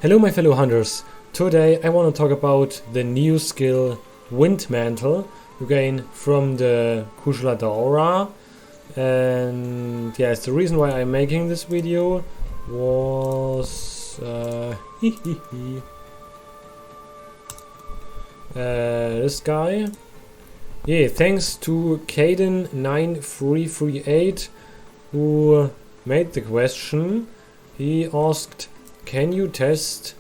Hello my fellow hunters, today I want to talk about the new skill Wind Mantle you gain from the kushala daora. And yes, the reason why I'm making this video was this guy. Yeah, thanks to Caden9338 who made the question. He asked, can you test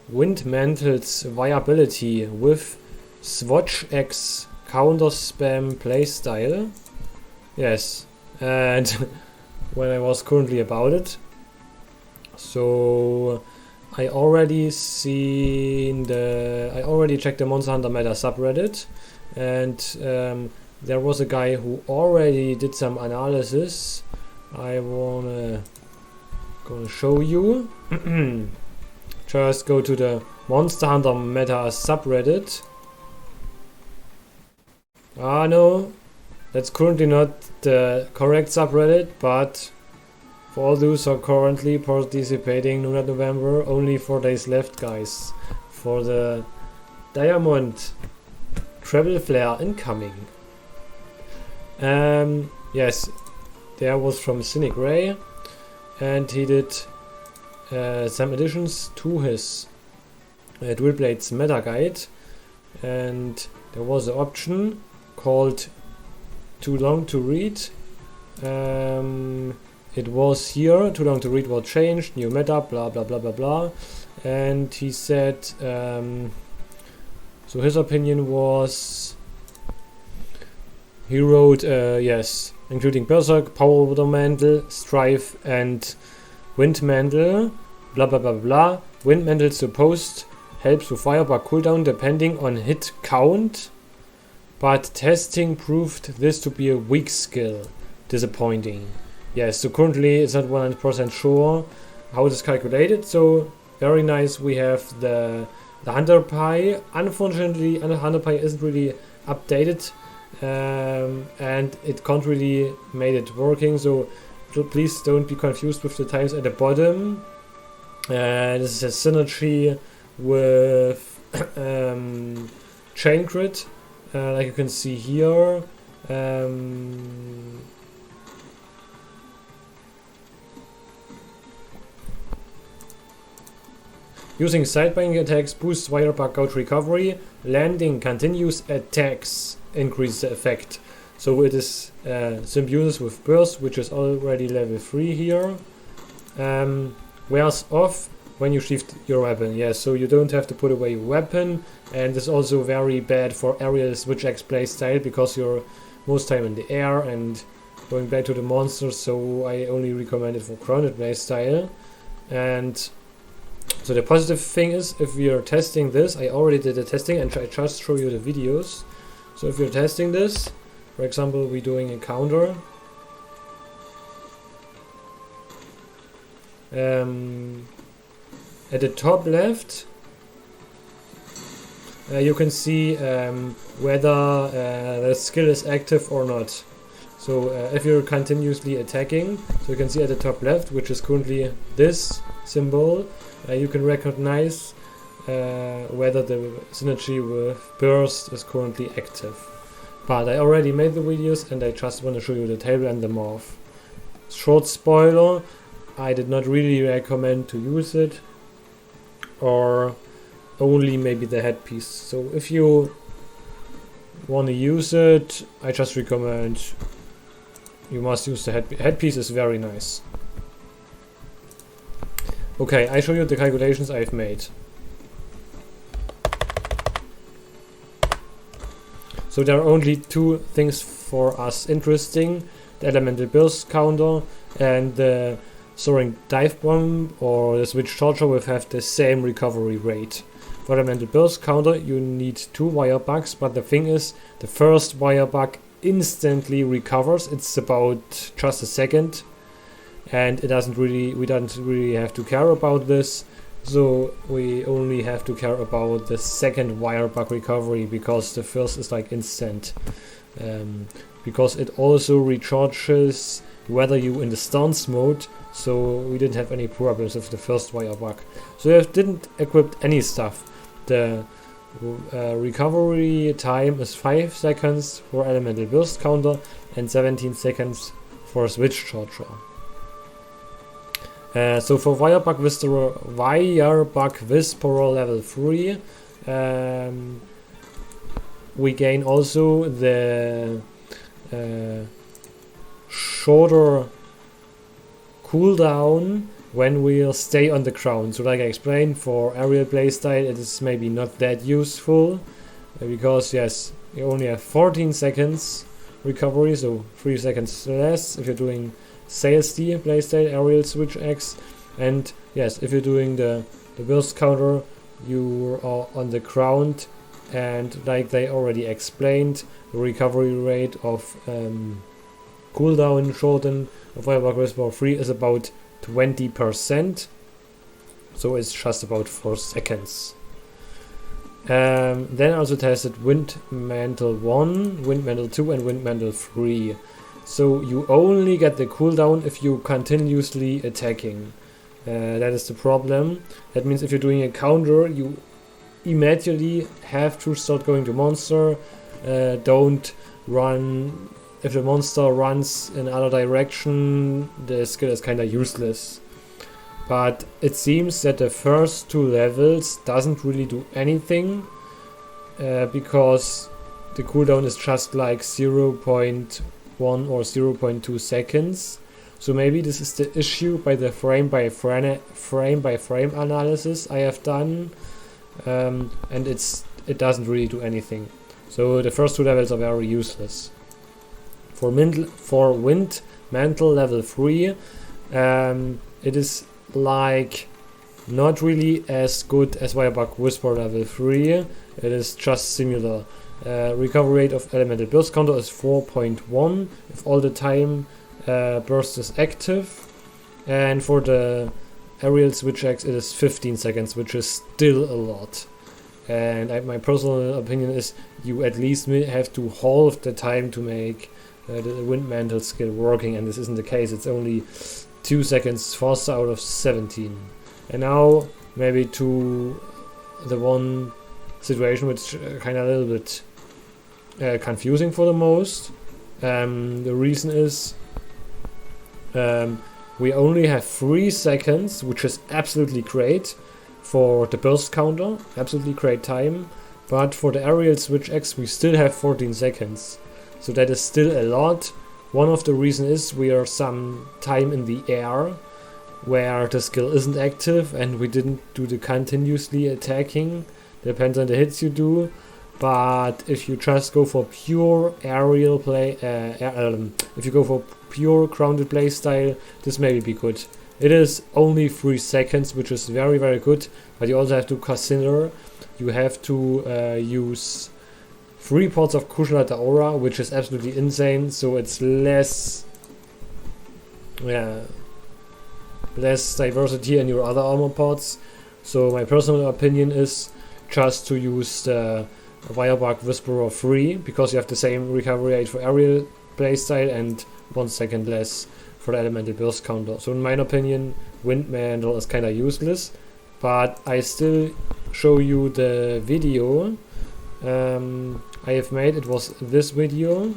Wind Mantle's viability with Swatch X counter spam playstyle? Yes, and when I was currently about it, so I already checked the Monster Hunter Meta subreddit, and there was a guy who already did some analysis. I gonna show you. Just go to the Monster Hunter Meta subreddit. Ah no, that's currently not the correct subreddit, but for all those who are currently participating, November, only 4 days left, guys, for the Diamond Travel Flare incoming. Yes, there was from Cynic Ray, and he did some additions to his Dual Blades meta guide, and there was an option called Too Long to Read. It was here, Too Long to Read was changed, new meta, blah blah blah blah blah. And he said, so his opinion was, he wrote, yes, including Berserk, Powder Mantle, Strife, and Wind Mantle, blah blah blah blah. Wind Mantle supposed helps with firebug cooldown depending on hit count, but testing proved this to be a weak skill. Disappointing. Yes, so currently it's not 100% sure how it is calculated. So very nice. We have the Hunter Pie. Unfortunately, Hunter Pie isn't really updated, and it can't really made it working. So please don't be confused with the times at the bottom. This is a synergy with Chain Crit, like you can see here. Using side-binding attacks boosts firebug gouge recovery. Landing continuous attacks increase the effect. So it is symbiosis with burst, which is already level 3 here. Wears off when you shift your weapon. Yes, so you don't have to put away your weapon, and it's also very bad for aerial Switch X playstyle because you're most time in the air and going back to the monsters. So I only recommend it for grounded playstyle. And so the positive thing is, if we are testing this, I already did the testing and I just show you the videos. So if you're testing this, for example, we're doing a counter. At the top left, you can see whether the skill is active or not. So if you're continuously attacking, so you can see at the top left, which is currently this symbol, you can recognize whether the synergy with burst is currently active. But I already made the videos and I just want to show you the table and the morph. Short spoiler, I did not really recommend to use it, or only maybe the headpiece. So if you want to use it, I just recommend you must use the headpiece. Is very nice. Okay, I show you the calculations I've made. So there are only two things for us interesting: the elemental burst counter and the soaring dive bomb or the switch charger will have the same recovery rate. For the elemental burst counter you need 2 wire bugs, but the thing is, the first wire bug instantly recovers. It's about just a second, and we don't really have to care about this. So we only have to care about the second wire bug recovery, because the first is like instant. Because it also recharges whether you in the stance mode, so we didn't have any problems with the first wire bug. So I didn't equip any stuff. The recovery time is 5 seconds for elemental burst counter and 17 seconds for switch charger. So for Wirebug Whisperer level 3, we gain also the shorter cooldown when we'll stay on the ground. So like I explained, for aerial playstyle it is maybe not that useful, because yes, you only have 14 seconds recovery, so 3 seconds less if you're doing Sales D playstyle, aerial switch X, and yes, if you're doing the burst counter, you are on the ground, and like they already explained, the recovery rate of cooldown shorten of Wirebug Whisperer 3 is about 20%, so it's just about 4 seconds. Then I also tested Wind Mantle 1, Wind Mantle 2 and Wind Mantle 3. So you only get the cooldown if you continuously attacking. That is the problem. That means if you're doing a counter, you immediately have to start going to monster. Don't run. If the monster runs in other direction, the skill is kinda useless. But it seems that the first 2 levels doesn't really do anything, because the cooldown is just like 0.1 or 0.2 seconds. So maybe this is the issue by the frame by frame analysis I have done, and it doesn't really do anything. So the first 2 levels are very useless. For Wind Mantle level 3, it is like not really as good as Wirebug Whisperer level 3. It is just similar. Recovery rate of elemental burst counter is 4.1 if all the time burst is active, and for the aerial switch X it is 15 seconds, which is still a lot. And my personal opinion is you at least have to halve the time to make the Wind Mantle skill working, and this isn't the case. It's only 2 seconds faster out of 17. And now maybe to the one situation which kind of a little bit confusing for the most. The reason is we only have 3 seconds, which is absolutely great for the burst counter, absolutely great time, but for the aerial switch X we still have 14 seconds. So that is still a lot. One of the reasons is we are some time in the air where the skill isn't active and we didn't do the continuously attacking. Depends on the hits you do. But if you just go for pure aerial play, if you go for pure grounded play style, this may be good. It is only 3 seconds, which is very, very good. But you also have to consider you have to use 3 pots of kushala daora, which is absolutely insane. So it's less diversity in your other armor pots. So my personal opinion is just to use the Wirebug Whisperer 3, because you have the same recovery rate for aerial playstyle and 1 second less for the elemental burst counter. So in my opinion, Wind Mantle is kinda useless, but I still show you the video I have made. It was this video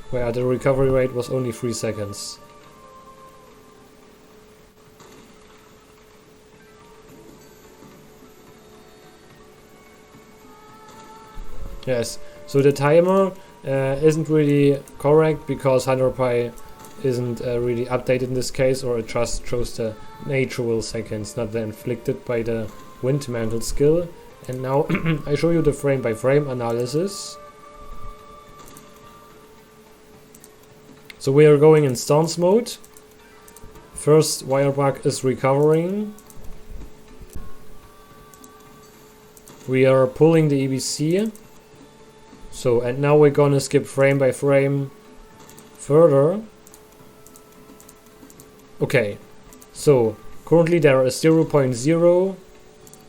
where the recovery rate was only 3 seconds. Yes, so the timer isn't really correct because 100pi isn't really updated in this case, or it just shows the natural seconds, not the inflicted by the Wind Mantle skill. And now I show you the frame by frame analysis. So we are going in stance mode. First Wirebug is recovering. We are pulling the EBC. So, and now we're gonna skip frame by frame further. Okay, so currently there is 0.0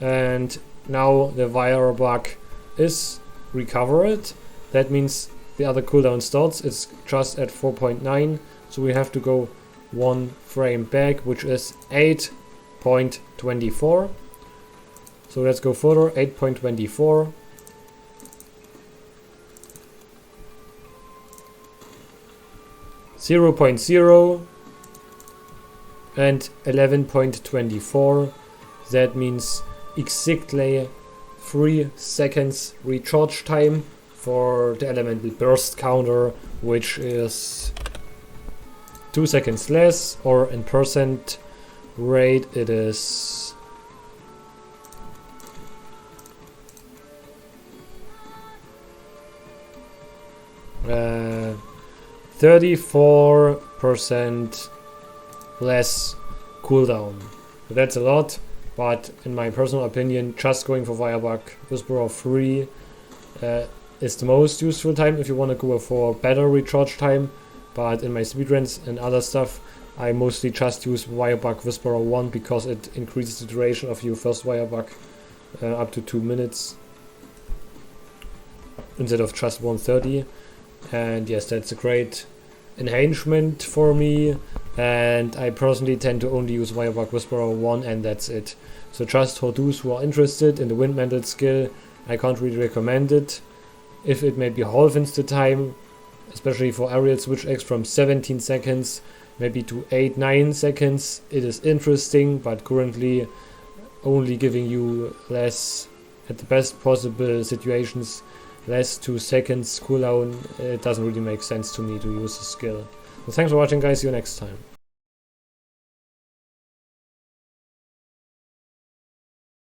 and now the Wirebug is recovered. That means the other cooldown starts. It's just at 4.9, so we have to go one frame back, which is 8.24. So let's go further, 8.24. Zero point zero and 11.24. That means exactly 3 seconds recharge time for the elemental burst counter, which is 2 seconds less, or in percent rate it is 34% less cooldown. So that's a lot, but in my personal opinion, just going for Firebug Whisperer 3 is the most useful time if you want to go for better recharge time. But in my speedruns and other stuff, I mostly just use Firebug Whisperer 1 because it increases the duration of your first Firebug up to 2 minutes instead of just 130. And yes, that's a great enhancement for me, and I personally tend to only use Firebug Whisperer 1 and that's it. So just for those who are interested in the Wind Mantle skill, I can't really recommend it. If it maybe halvens the time, especially for aerial switch X from 17 seconds maybe to 8-9 seconds, it is interesting, but currently only giving you less, at the best possible situations, less 2 seconds cooldown. It doesn't really make sense to me to use the skill. So thanks for watching, guys. See you next time.